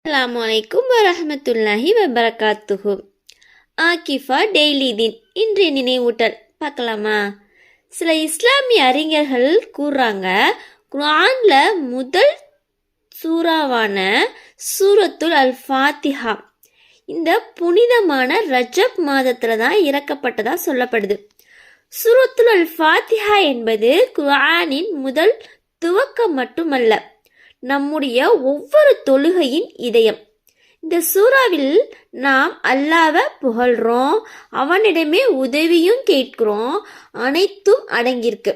அஸ்ஸலாமு அலைக்கும் வரஹ்மத்துல்லாஹி வபரகாத்துஹு. ஆகிஃபா டெய்லி தீன் இன்றைய நினைவூட்டல் பார்க்கலாமா? சில இஸ்லாமிய அறிஞர்கள் கூறுறாங்க, குர்ஆன்ல முதல் சூறாவான சூரத்துல் அல் ஃபாத்திஹா இந்த புனிதமான ரஜப் மாதத்துல தான் இறக்கப்பட்டதா சொல்லப்படுது. சூரத்துல் அல் ஃபாத்திஹா என்பது குர்ஆனின் முதல் துவக்கம் மட்டுமல்ல, நம்முடைய ஒவ்வொரு தொழுகையின் இதயம். இந்த சூறாவில் நாம் அல்லாஹ்வை புகழ்றோம், அவனிடமே உதவியும் கேட்கிறோம், அனைத்தும் அடங்கியிருக்கு.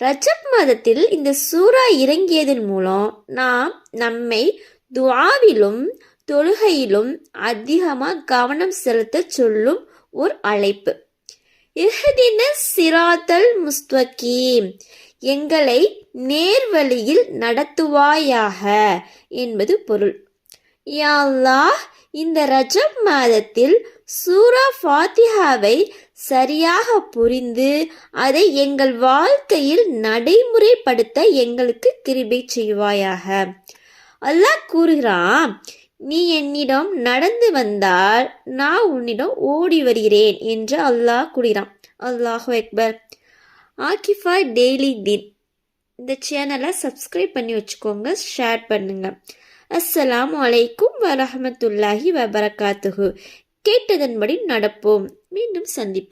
ரஜப் மாதத்தில் இந்த சூறா இறங்கியதன் மூலம் நாம் நம்மை துஆவிலும் தொழுகையிலும் அதிகமாக கவனம் செலுத்த சொல்லும் ஒரு அழைப்பு. இஹ்தின சிராத்தல் முஸ்தகீம், எங்களை நேர்வழியில் நடத்துவாயாக என்பது பொருள். யா அல்லாஹ், இந்த ரஜப் மாதத்தில் சூரா ஃபாத்திஹாவை சரியாக புரிந்து அதை எங்கள் வாழ்க்கையில் நடைமுறைப்படுத்த எங்களுக்கு கிருபை செய்வாயாக. அல்லாஹ் கூறுகிறான், நீ என்னிடம் நடந்து வந்தால் நான் உன்னிடம் ஓடி வருகிறேன் என்று அல்லாஹ் கூறுகிறான். அல்லாஹு அக்பர். ஆகிஃபா டெய்லி தீன் இந்த சேனலை சப்ஸ்கிரைப் பண்ணி வச்சுக்கோங்க, ஷேர் பண்ணுங்க. அஸ்ஸலாமு அலைக்கும் வரஹ்மத்துல்லாஹி வபரகாத்துஹு. கேட்டதன்படி நடப்போம். மீண்டும் சந்திப்போம்.